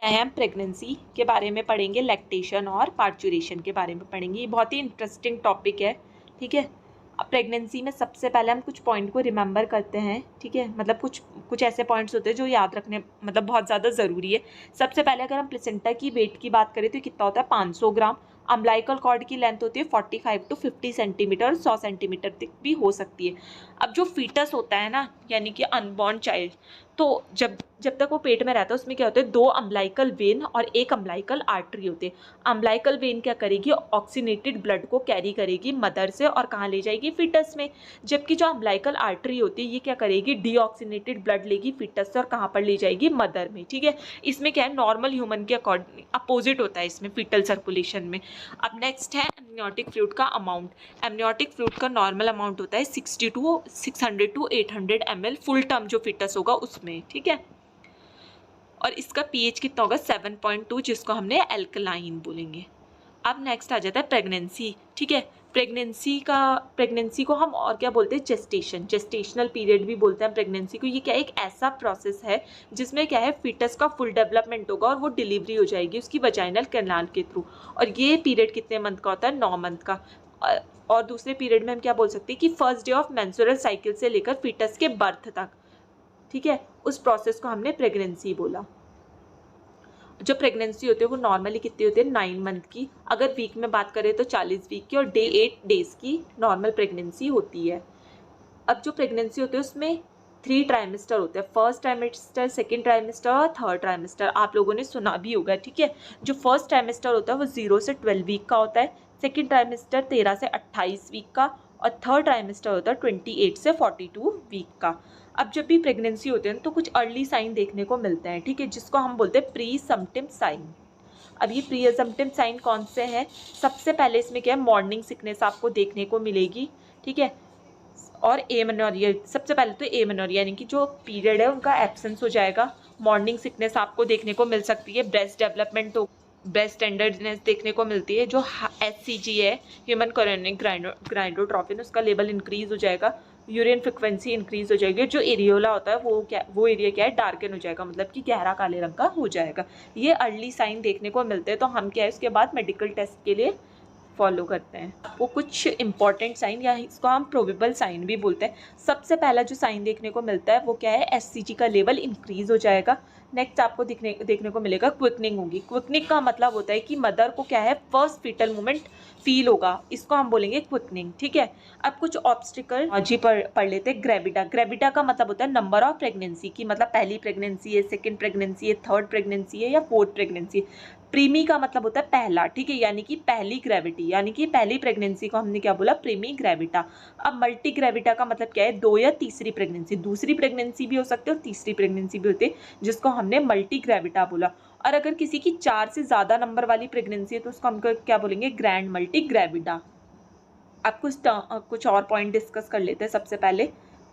हम प्रेगनेंसी के बारे में पढ़ेंगे, लैक्टेशन और पार्चुरेशन के बारे में पढ़ेंगे। ये बहुत ही इंटरेस्टिंग टॉपिक है, ठीक है। अब प्रेगनेंसी में सबसे पहले हम कुछ पॉइंट को रिमेंबर करते हैं, ठीक है। मतलब कुछ ऐसे पॉइंट्स होते हैं जो याद रखने मतलब बहुत ज़्यादा ज़रूरी है। सबसे पहले अगर हम प्लेसेंटा की वेट की बात करें तो कितना होता है, 500 ग्राम। अम्बिलिकल कॉर्ड की लेंथ होती है 45 टू 50 सेंटीमीटर, 100 सेंटीमीटर तक भी हो सकती है। अब जो फीटस होता है ना, यानी कि अनबॉर्न चाइल्ड, तो जब तक वो पेट में रहता है उसमें क्या होता है, 2 अम्बिलिकल वेन और 1 अम्बिलिकल आर्टरी होते हैं। अम्बिलिकल वेन क्या करेगी, ऑक्सीनेटेड ब्लड को कैरी करेगी मदर से और कहाँ ले जाएगी, फीटस में। जबकि जो अम्बिलिकल आर्टरी होती है ये क्या करेगी, डीऑक्सीनेटेड ब्लड लेगी फीटस से और कहाँ पर ले जाएगी, मदर में, ठीक है। इसमें क्या है, नॉर्मल ह्यूमन के अकॉर्डिंग अपोजिट होता है इसमें फीटल सर्कुलेशन में। अब नेक्स्ट है एमनियोटिक फ्लूइड का अमाउंट। एमनियोटिक फ्लूइड का नॉर्मल अमाउंट होता है 600 टू 800 ml फुल टर्म जो फीटस होगा उसमें, ठीक है। और इसका पीएच कितना होगा, 7.2, जिसको हमने एल्कलाइन बोलेंगे। अब नेक्स्ट आ जाता है प्रेगनेंसी, ठीक है। प्रेगनेंसी को हम और क्या बोलते हैं, जेस्टेशनल पीरियड भी बोलते हैं प्रेगनेंसी को। ये क्या है, एक ऐसा प्रोसेस है जिसमें क्या है, फीटस का फुल डेवलपमेंट होगा और वो डिलीवरी हो जाएगी उसकी वजाइनल कैनाल के थ्रू। और ये पीरियड कितने मंथ का होता है, 9 मंथ का। और दूसरे पीरियड में हम क्या बोल सकते हैं कि first day of menstrual cycle से लेकर फीटस के बर्थ तक, ठीक है, उस प्रोसेस को हमने प्रेगनेंसी बोला। जो प्रेगनेंसी होती है वो नॉर्मली कितनी होती है, 9 मंथ की। अगर वीक में बात करें तो 40 वीक की, और 8 डेज की नॉर्मल प्रेगनेंसी होती है। अब जो प्रेगनेंसी होती है उसमें 3 ट्राइमेस्टर होते हैं, फर्स्ट ट्राइमेस्टर, सेकेंड ट्राइमेस्टर और थर्ड ट्राइमेस्टर। आप लोगों ने सुना भी होगा, ठीक है। जो फर्स्ट ट्राइमेस्टर होता है वो 0 से 12 वीक का होता है, सेकेंड ट्राइमेस्टर 13 से 28 वीक का, और थर्ड ट्राइमेस्टर होता है 28 से 42 वीक का। अब जब भी प्रेगनेंसी होते हैं तो कुछ अर्ली साइन देखने को मिलते हैं, ठीक है, जिसको हम बोलते हैं प्री सम्पटिम साइन। अब ये प्री सम्पटिम साइन कौन से हैं, सबसे पहले इसमें क्या है, मॉर्निंग सिकनेस आपको देखने को मिलेगी, ठीक है। और एमेनोरिया, सबसे पहले तो एमेनोरिया यानी कि जो पीरियड है उनका एब्सेंस हो जाएगा। मॉर्निंग सिकनेस आपको देखने को मिल सकती है। ब्रेस्ट डेवलपमेंट हो, ब्रेस्ट टेंडरनेस देखने को मिलती है। जो HCG है, ह्यूमन कोरोनिक ग्राइंडोट्रोफिन, उसका लेवल इंक्रीज हो जाएगा। यूरिन फ्रिक्वेंसी इंक्रीज हो जाएगी। जो एरियोला होता है वो एरिया क्या है, डार्कन हो जाएगा, मतलब कि गहरा काले रंग का हो जाएगा। ये अर्ली साइन देखने को मिलते हैं। तो हम क्या है उसके बाद मेडिकल टेस्ट के लिए फॉलो करते हैं। वो कुछ इंपॉर्टेंट साइन, या इसको हम प्रोबेबल साइन भी बोलते हैं। सबसे पहला जो साइन देखने को मिलता है वो क्या है, HCG का लेवल इंक्रीज हो जाएगा। नेक्स्ट आपको देखने को मिलेगा क्विकनिंग होगी। क्विकनिंग का मतलब होता है कि मदर को क्या है, फर्स्ट फीटल मूवमेंट फील होगा, इसको हम बोलेंगे क्विकनिंग, ठीक है। अब कुछ ऑब्स्टिकल जी पढ़ लेते हैं। ग्रेविटा का मतलब होता है नंबर ऑफ प्रेगनेंसी की, मतलब पहली प्रेगनेंसी है, सेकेंड प्रेगनेंसी है, थर्ड प्रेगनेंसी है या फोर्थ प्रेगनेंसी है। प्रीमी का मतलब होता है पहला, ठीक है, यानी कि पहली ग्रेविटी, यानी कि पहली प्रेगनेंसी को हमने क्या बोला, प्रीमी ग्रेविटा। अब मल्टी ग्रेविटा का मतलब क्या है, 2 या तीसरी प्रेगनेंसी, दूसरी प्रेगनेंसी भी हो सकती है और तीसरी प्रेगनेंसी भी होती है, जिसको हमने मल्टी ग्रेविटा बोला। और अगर किसी की 4 से ज़्यादा नंबर वाली प्रेगनेंसी है तो उसको हम क्या बोलेंगे, ग्रैंड मल्टी ग्रेविटा। अब कुछ और पॉइंट डिस्कस कर लेते हैं। सबसे पहले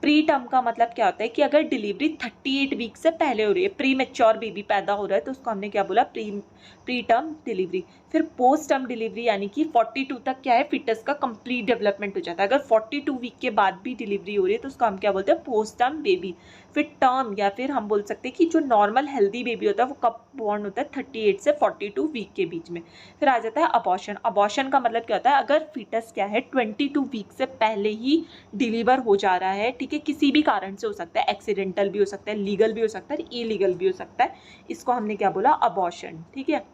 प्री टर्म का मतलब क्या होता है कि अगर डिलीवरी 38 वीक से पहले हो रही है, प्री मैच्योर बेबी पैदा हो रहा है, तो उसको हमने क्या बोला, प्री टर्म डिलीवरी। फिर पोस्ट टर्म डिलीवरी यानी कि 42 तक क्या है, फिटस का कंप्लीट डेवलपमेंट हो जाता है। अगर 42 वीक के बाद भी डिलीवरी हो रही है तो उसको हम क्या बोलते हैं, पोस्ट टर्म बेबी। फिर टर्म, या फिर हम बोल सकते हैं कि जो नॉर्मल हेल्दी बेबी होता है वो कब बॉर्न होता है, 38 से 42 वीक के बीच में। फिर आ जाता है अबॉर्शन। अबॉर्शन का मतलब क्या होता है, अगर फीटस क्या है 22 वीक से पहले ही डिलीवर हो जा रहा है, ठीक है, किसी भी कारण से हो सकता है, एक्सीडेंटल भी हो सकता है, लीगल भी हो सकता है, इलीगल भी हो सकता है, इसको हमने क्या बोला, अबॉर्शन, ठीक है।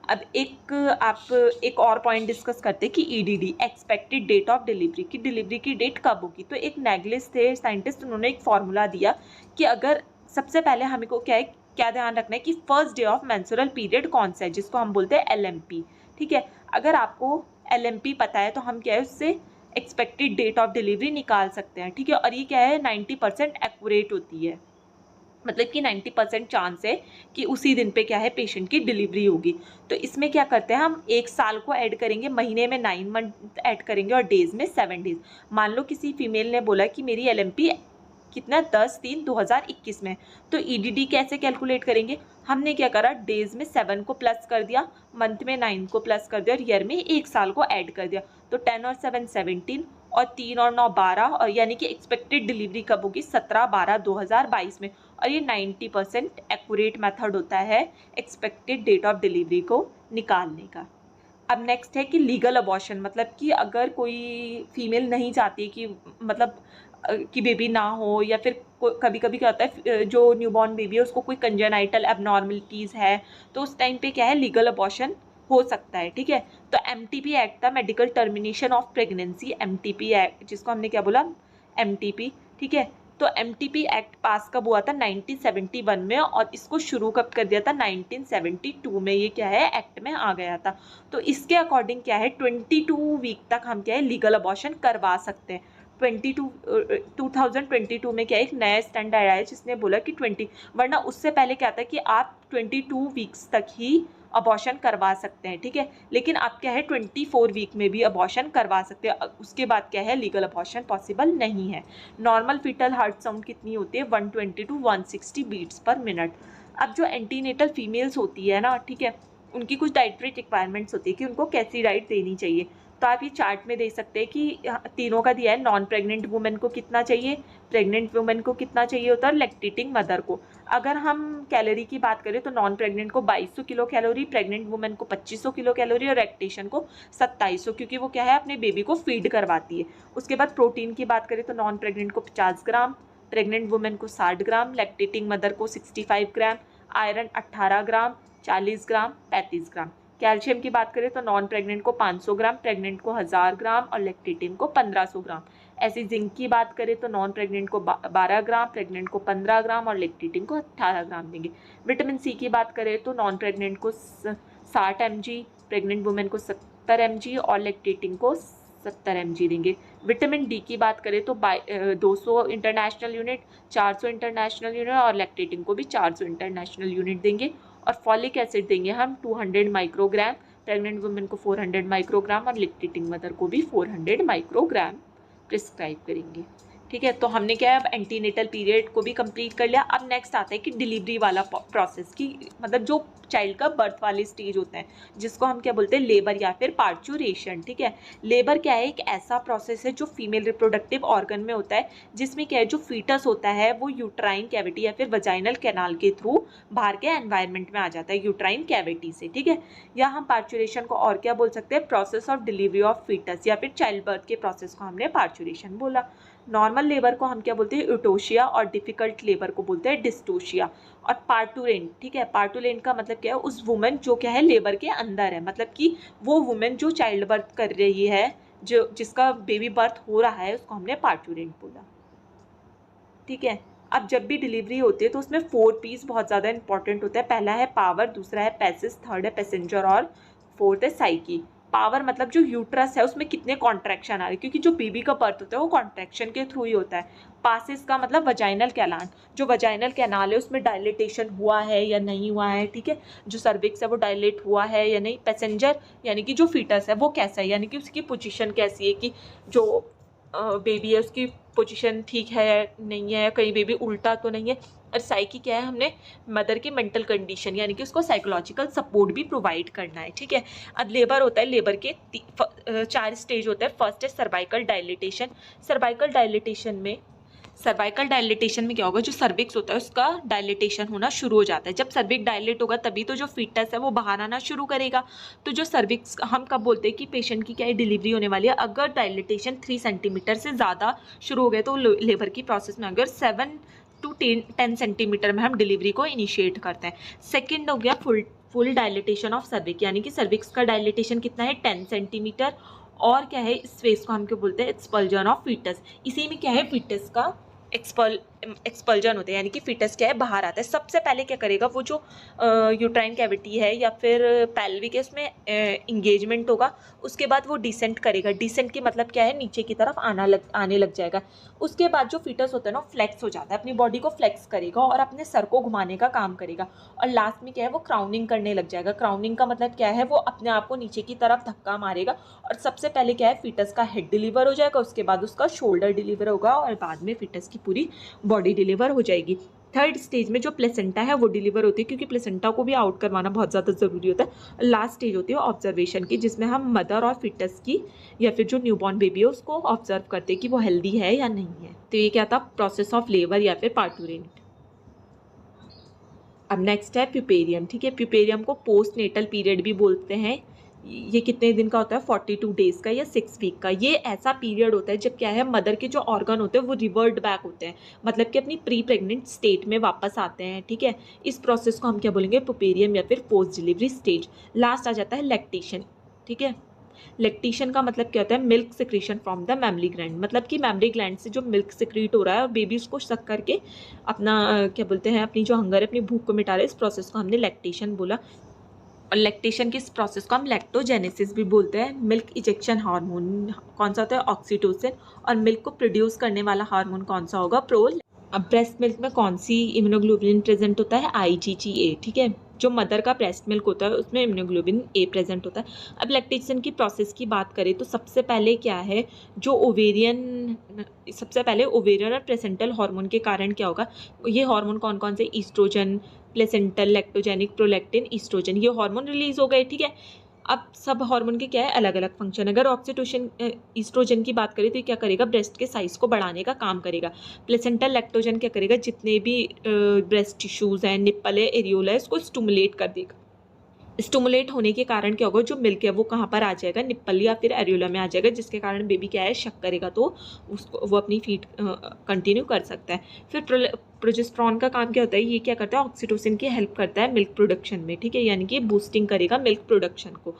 अब एक और पॉइंट डिस्कस करते हैं कि EDD, expected date of delivery, की डिलीवरी की डेट कब होगी। तो एक नेग्लिस थे साइंटिस्ट, उन्होंने एक फॉर्मूला दिया कि अगर सबसे पहले हमें को क्या ध्यान रखना है कि first day of menstrual period कौन सा है, जिसको हम बोलते हैं LMP, ठीक है। अगर आपको LMP पता है तो हम क्या है उससे एक्सपेक्टेड डेट ऑफ डिलीवरी निकाल सकते हैं, ठीक है। और ये क्या है, 90% एक्यूरेट होती है, मतलब कि 90% चांस है कि उसी दिन पे क्या है, पेशेंट की डिलीवरी होगी। तो इसमें क्या करते हैं, हम 1 साल को ऐड करेंगे, महीने में 9 मंथ ऐड करेंगे और डेज में 7 डेज। मान लो किसी फीमेल ने बोला कि मेरी LMP कितना, 10/3/2021 में, तो EDD कैसे कैलकुलेट करेंगे, हमने क्या करा, डेज में 7 को प्लस कर दिया, मंथ में 9 को प्लस कर दिया और ईयर में 1 साल को ऐड कर दिया। तो 10 और 7 17 और 3 और 9 12, और यानी कि एक्सपेक्टेड डिलीवरी कब होगी, 17/12/2022 में। और ये 90% एक्यूरेट मेथड होता है एक्सपेक्टेड डेट ऑफ डिलीवरी को निकालने का। अब नेक्स्ट है कि लीगल अबॉर्शन, मतलब कि अगर कोई फीमेल नहीं चाहती कि मतलब कि बेबी ना हो, या फिर कभी कभी क्या होता है जो न्यूबॉर्न बेबी है उसको कोई कंजेनाइटल एबनॉर्मलिटीज़ है, तो उस टाइम पे क्या है लीगल अबॉर्शन हो सकता है, ठीक है। तो MTP एक्ट था, medical termination of pregnancy, MTP act जिसको हमने क्या बोला MTP, ठीक है। तो MTP एक्ट पास कब हुआ था 1971 में, और इसको शुरू कब कर दिया था 1972 में, ये क्या है एक्ट में आ गया था। तो इसके अकॉर्डिंग क्या है 22 वीक तक हम क्या है लीगल अबॉर्शन करवा सकते हैं। 2022 में क्या एक नया स्टैंडर्ड आया है जिसने बोला कि 20, वरना उससे पहले क्या था कि आप 22 वीक्स तक ही अबॉर्शन करवा सकते हैं, ठीक है। लेकिन आप क्या है 24 वीक में भी अबॉर्शन करवा सकते हैं, उसके बाद क्या है लीगल अबॉर्शन पॉसिबल नहीं है। नॉर्मल फीटल हार्ट साउंड कितनी होती है 120 to 160 बीट्स पर मिनट। अब जो एंटीनेटल फीमेल्स होती है ना, ठीक है, उनकी कुछ डाइटरी रिक्वायरमेंट्स होती है कि उनको कैसी डाइट देनी चाहिए। तो आप ये चार्ट में देख सकते हैं कि तीनों का दिया है, नॉन प्रेग्नेंट वुमेन को कितना चाहिए, प्रेग्नेंट वुमेन को कितना चाहिए होता है, और लैक्टेटिंग मदर को। अगर हम कैलोरी की बात करें तो नॉन प्रेग्नेंट को 2200 किलो कैलोरी, प्रेग्नेंट वुमेन को 2500 किलो कैलोरी, और लैक्टेशन को 2700, क्योंकि वो क्या है अपने बेबी को फीड करवाती है। उसके बाद प्रोटीन की बात करें तो नॉन प्रेग्नेंट को 50 ग्राम, प्रेग्नेंट वुमेन को 60 ग्राम, लैक्टेटिंग मदर को 65 ग्राम, आयरन 18 ग्राम, 40 ग्राम, 35 ग्राम। कैल्शियम की बात करें तो नॉन प्रेग्नेंट को 500 ग्राम, प्रेग्नेंट को 1000 ग्राम, और लैक्टेटिंग को 1500 ग्राम। ऐसी जिंक की बात करें तो नॉन प्रेग्नेंट को 12 ग्राम, प्रेग्नेंट को 15 ग्राम, और लैक्टेटिंग को 18 ग्राम देंगे। विटामिन सी की बात करें तो नॉन प्रेग्नेंट को 60 mg, प्रेग्नेंट वुमेन को 70 mg, और लैक्टेटिंग को 70 mg देंगे। विटामिन डी की बात करें तो 200 इंटरनेशनल यूनिट, 400 इंटरनेशनल यूनिट, और लैक्टेटिंग को भी 400 इंटरनेशनल यूनिट देंगे। और फॉलिक एसिड देंगे हम 200 माइक्रोग्राम, प्रेग्नेंट वुमेन को 400 माइक्रोग्राम, और लैक्टेटिंग मदर को भी 400 माइक्रोग्राम प्रिस्क्राइब करेंगे, ठीक है। तो हमने क्या है अब एंटीनेटल पीरियड को भी कंप्लीट कर लिया। अब नेक्स्ट आता है कि डिलीवरी वाला प्रोसेस की, मतलब जो चाइल्ड का बर्थ वाली स्टेज होता है जिसको हम क्या बोलते हैं लेबर या फिर पार्चुरेशन, ठीक है। लेबर क्या है एक ऐसा प्रोसेस है जो फीमेल रिप्रोडक्टिव ऑर्गन में होता है, जिसमें क्या है जो फीटस होता है वो यूट्राइन कैविटी या फिर वजाइनल कैनाल के थ्रू बाहर के एनवायरनमेंट में आ जाता है यूट्राइन कैविटी से, ठीक है। या हम पार्चुरेशन को और क्या बोल सकते हैं process of delivery of foetus, या फिर चाइल्ड बर्थ के प्रोसेस को हमने पार्चुरेशन बोला। नॉर्मल लेबर को हम क्या बोलते हैं यूटोशिया, और डिफिकल्ट लेबर को बोलते हैं डिस्टोशिया। और पार्टुरेंट, ठीक है, पार्टुरेंट का मतलब क्या है उस वुमेन जो क्या है लेबर के अंदर है, मतलब कि वो वुमेन जो चाइल्ड बर्थ कर रही है, जो जिसका बेबी बर्थ हो रहा है, उसको हमने पार्टुरेंट बोला, ठीक है। अब जब भी डिलीवरी होती है तो उसमें 4 P's बहुत ज़्यादा इंपॉर्टेंट होता है। पहला है पावर, दूसरा है पैसिस, थर्ड है पैसेंजर, और फोर्थ है साइकी। पावर मतलब जो यूट्रस है उसमें कितने कॉन्ट्रैक्शन आ रहे हैं, क्योंकि जो बेबी का बर्थ होता है वो कॉन्ट्रैक्शन के थ्रू ही होता है। पासिस का मतलब वजाइनल कैनाल, जो वजाइनल कैनाल है उसमें डायलिटेशन हुआ है या नहीं हुआ है, ठीक है। जो सर्विक्स है वो डायलेट हुआ है या नहीं। पैसेंजर यानी कि जो फीटस है वो कैसा है, यानी कि उसकी पोजीशन कैसी है, कि जो बेबी है उसकी पोजीशन ठीक है नहीं है, कहीं बेबी उल्टा तो नहीं है। और साइकी क्या है हमने मदर की मेंटल कंडीशन, यानी कि उसको साइकोलॉजिकल सपोर्ट भी प्रोवाइड करना है, ठीक है। अब लेबर होता है, लेबर के 4 स्टेज होता है। फर्स्ट है सर्वाइकल डायलिटेशन। सर्वाइकल डायलिटेशन में क्या होगा, जो सर्विक्स होता है उसका डायलिटेशन होना शुरू हो जाता है। जब सर्विक्स डायलेट होगा तभी तो जो फीटस है वो बाहर आना शुरू करेगा। तो जो सर्विक्स हम कब बोलते हैं कि पेशेंट की क्या है डिलीवरी होने वाली है, अगर डायलिटेशन 3 सेंटीमीटर से ज़्यादा शुरू हो गया तो लेबर की प्रोसेस में अगर 7 to 10 सेंटीमीटर में हम डिलीवरी को इनिशिएट करते हैं। सेकेंड हो गया फुल डायलिटेशन ऑफ सर्विक्स, यानी कि सर्विक्स का डायलिटेशन कितना है 10 सेंटीमीटर। और क्या है इस फेज को हम क्या बोलते हैं एक्सपल्जन ऑफ फीटस। इसी में क्या है फीटस का एक्सपल्जन होते हैं, यानी कि फीटस क्या है बाहर आता है। सबसे पहले क्या करेगा वो जो यूट्राइन कैविटी है या फिर पेल्विक है उसमें इंगेजमेंट होगा, उसके बाद वो डिसेंट करेगा। डिसेंट की मतलब क्या है नीचे की तरफ आने लग जाएगा। उसके बाद जो फीटस होता है ना फ्लेक्स हो जाता है, अपनी बॉडी को फ्लेक्स करेगा और अपने सर को घुमाने का काम करेगा। और लास्ट में क्या है वो क्राउनिंग करने लग जाएगा। क्राउनिंग का मतलब क्या है वो अपने आप को नीचे की तरफ धक्का मारेगा। और सबसे पहले क्या है फीटस का हेड डिलीवर हो जाएगा, उसके बाद उसका शोल्डर डिलीवर होगा, और बाद में फीटस की पूरी बॉडी डिलीवर हो जाएगी। थर्ड स्टेज में जो प्लेसेंटा है वो डिलीवर होती है, क्योंकि प्लेसेंटा को भी आउट करवाना बहुत ज़्यादा ज़रूरी होता है। लास्ट स्टेज होती है ऑब्जर्वेशन की, जिसमें हम मदर और फीटस की या फिर जो न्यूबॉर्न बेबी है उसको ऑब्जर्व करते हैं कि वो हेल्दी है या नहीं है। तो ये क्या था प्रोसेस ऑफ लेबर या फिर पार्टुरेंट। अब नेक्स्ट है प्यूपेरियम, ठीक है। प्यूपेरियम को पोस्ट नेटल पीरियड भी बोलते हैं। ये कितने दिन का होता है, 42 डेज का या 6 वीक का। ये ऐसा पीरियड होता है जब क्या है, मदर के जो ऑर्गन होते हैं वो रिवर्ट बैक होते हैं, मतलब कि अपनी प्री प्रेग्नेंट स्टेट में वापस आते हैं, ठीक है। इस प्रोसेस को हम क्या बोलेंगे, प्यूपेरियम या फिर पोस्ट डिलीवरी स्टेज। लास्ट आ जाता है लैक्टेशन, ठीक है। लैक्टेशन का मतलब क्या होता है, milk secretion from the mammary gland, मतलब कि मैमरी ग्लैंड से जो मिल्क सिक्रीट हो रहा है और बेबी उसको सक करके अपना क्या बोलते हैं, अपनी जो हंगर है, अपनी भूख को मिटा रहे, इस प्रोसेस को हमने लैक्टेशन बोला। और लैक्टेशन की इस प्रोसेस को हम लैक्टोजेनेसिस भी बोलते हैं। मिल्क इजेक्शन हार्मोन कौन सा होता है, ऑक्सीटोसिन। और मिल्क को प्रोड्यूस करने वाला हार्मोन कौन सा होगा, प्रोल। अब ब्रेस्ट मिल्क में कौन सी इम्यूनोग्लोबुलिन प्रेजेंट होता है, IgG, ठीक है। जो मदर का ब्रेस्ट मिल्क होता है उसमें इम्यूनोग्लोबुलिन A प्रेजेंट होता है। अब लैक्टेशन की प्रोसेस की बात करें तो सबसे पहले क्या है, जो सबसे पहले ओवेरियन और प्लेसेंटल हार्मोन के कारण क्या होगा, ये हार्मोन कौन कौन से, oestrogen, placental, lactogenic, prolactin, oestrogen, ये हार्मोन रिलीज हो गए, ठीक है। अब सब हार्मोन के क्या है, अलग अलग फंक्शन। अगर ऑक्सीटोसिन ईस्ट्रोजन की बात करें तो ये क्या करेगा, ब्रेस्ट के साइज को बढ़ाने का काम करेगा। प्लेसेंटल लैक्टोजन क्या करेगा, जितने भी ब्रेस्ट टिश्यूज हैं, निप्पल है, एरियोला है, इसको स्टिमुलेट कर देगा। स्टिमुलेट होने के कारण क्या होगा, जो मिल्क है वो कहाँ पर आ जाएगा, निप्पल या फिर एरियोला में आ जाएगा, जिसके कारण बेबी क्या है, शक करेगा तो उसको वो अपनी फीड कंटिन्यू कर सकता है। फिर प्रोजेस्टेरॉन का काम क्या होता है, ये क्या करता है, ऑक्सीटोसिन की हेल्प करता है मिल्क प्रोडक्शन में, ठीक है, यानी कि बूस्टिंग करेगा मिल्क प्रोडक्शन को।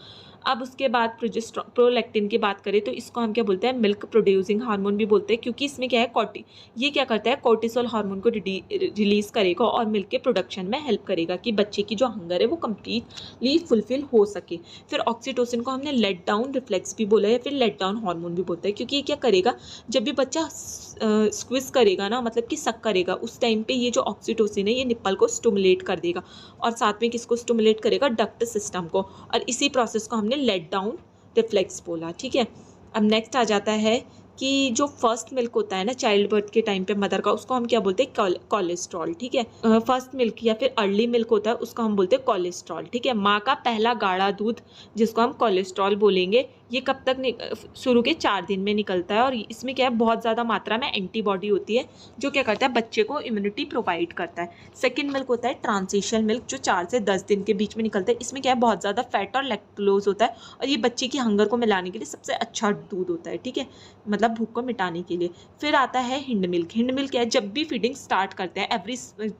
अब उसके बाद प्रोलैक्टिन की बात करें तो इसको हम क्या बोलते हैं, मिल्क प्रोड्यूसिंग हार्मोन भी बोलते हैं, क्योंकि इसमें क्या है, ये क्या करता है, कोर्टिसोल हार्मोन को रिलीज करेगा और मिल्क के प्रोडक्शन में हेल्प करेगा कि बच्चे की जो हंगर है वो कंप्लीटली फुलफिल हो सके। फिर ऑक्सीटोसिन को हमने लेट डाउन रिफ्लेक्स भी बोला है, फिर लेट डाउन हार्मोन भी बोलते हैं, क्योंकि ये क्या करेगा, जब भी बच्चा स्क्विज करेगा ना, मतलब कि सक करेगा, उस टाइम पे ये जो ऑक्सीटोसिन है ये निप्पल को स्टिमुलेट कर देगा और साथ में किसको स्टिमुलेट करेगा, डक्ट सिस्टम को। और इसी प्रोसेस को हमने लेट डाउन रिफ्लेक्स बोला, ठीक है। अब नेक्स्ट आ जाता है कि जो फर्स्ट मिल्क होता है ना चाइल्ड बर्थ के टाइम पे मदर का, उसको हम क्या बोलते हैं, कोलेस्ट्रॉल, ठीक है। फर्स्ट मिल्क या फिर अर्ली मिल्क होता है उसको हम बोलते हैं कोलेस्ट्रॉल, ठीक है। माँ का पहला गाढ़ा दूध जिसको हम कोलेस्ट्रॉल बोलेंगे, ये कब तक शुरू के 4 दिन में निकलता है और इसमें क्या है, बहुत ज़्यादा मात्रा में एंटीबॉडी होती है जो क्या करता है, बच्चे को इम्यूनिटी प्रोवाइड करता है। सेकेंड मिल्क होता है ट्रांजिशन मिल्क, जो 4 से 10 दिन के बीच में निकलता है। इसमें क्या है, बहुत ज़्यादा फैट और लैक्टोज होता है और ये बच्चे की हंगर को मिलाने के लिए सबसे अच्छा दूध होता है, ठीक है, मतलब भूख को मिटाने के लिए। फिर आता है हिंड मिल्क। हिंड मिल्क क्या है, जब भी फीडिंग स्टार्ट करते हैं,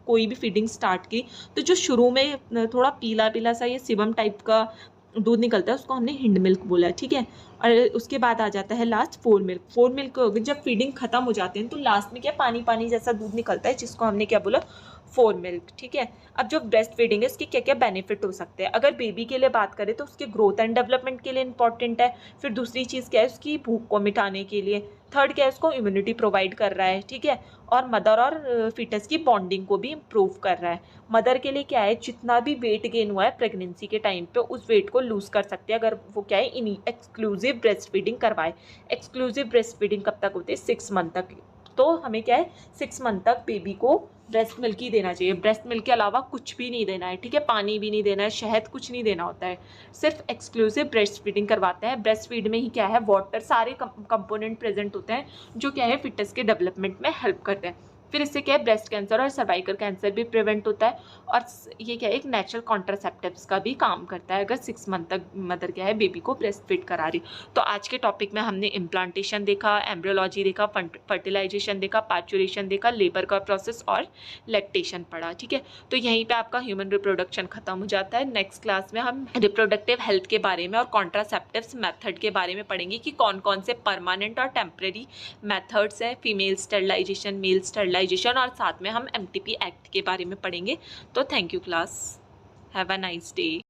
कोई भी फीडिंग स्टार्ट की तो जो शुरू में थोड़ा पीला पीला सा ये सिबम टाइप का दूध निकलता है उसको हमने हिंड मिल्क बोला, ठीक है। और उसके बाद आ जाता है last four milk. Four milk जब फीडिंग खत्म हो जाते हैं तो लास्ट में क्या पानी पानी जैसा दूध निकलता है जिसको हमने क्या बोला, फोर मिल्क, ठीक है। अब जो ब्रेस्ट फीडिंग है इसके क्या क्या बेनिफिट हो सकते हैं, अगर बेबी के लिए बात करें तो उसके ग्रोथ एंड डेवलपमेंट के लिए इंपॉर्टेंट है। फिर दूसरी चीज़ क्या है, उसकी भूख को मिटाने के लिए। थर्ड क्या है, उसको इम्यूनिटी प्रोवाइड कर रहा है, ठीक है। और मदर और फीटस की बॉन्डिंग को भी इम्प्रूव कर रहा है। मदर के लिए क्या है, जितना भी वेट गेन हुआ है प्रेगनेंसी के टाइम पे उस वेट को लूज कर सकते हैं अगर वो क्या है, इन एक्सक्लूसिव ब्रेस्ट फीडिंग करवाए। एक्सक्लूसिव ब्रेस्ट फीडिंग कब तक होती है, 6 मंथ तक। तो हमें क्या है, 6 मंथ तक बेबी को ब्रेस्ट मिल्क ही देना चाहिए। ब्रेस्ट मिल्क के अलावा कुछ भी नहीं देना है, ठीक है, पानी भी नहीं देना है, शहद कुछ नहीं देना होता है। सिर्फ एक्सक्लूसिव ब्रेस्ट फीडिंग करवाते हैं। ब्रेस्ट फीड में ही क्या है, वाटर सारे कंपोनेंट प्रेजेंट होते हैं जो क्या है, फिटनेस के डेवलपमेंट में हेल्प करते हैं। फिर इससे क्या है, ब्रेस्ट कैंसर और सर्वाइकल कैंसर भी प्रिवेंट होता है और ये क्या है, एक नेचुरल कॉन्ट्रासेप्टिव्स का भी काम करता है अगर 6 मंथ तक मदर क्या है, बेबी को ब्रेस्ट फीड करा रही। तो आज के टॉपिक में हमने इम्प्लांटेशन देखा, एम्ब्रियोलॉजी देखा, फर्टिलाइजेशन देखा, पार्चुरेशन देखा, लेबर का प्रोसेस और लैक्टेशन पढ़ा, ठीक है। तो यहीं पे आपका ह्यूमन रिप्रोडक्शन खत्म हो जाता है। नेक्स्ट क्लास में हम रिप्रोडक्टिव हेल्थ के बारे में और कॉन्ट्रासेप्टिव्स मेथड के बारे में पढ़ेंगे कि कौन कौन से परमानेंट और टेम्परेरी मेथड्स हैं, फीमेल स्टरलाइजेशन, मेल स्टरलाइजेशन, और साथ में हम MTP एक्ट के बारे में पढ़ेंगे। तो thank you class, have a nice day.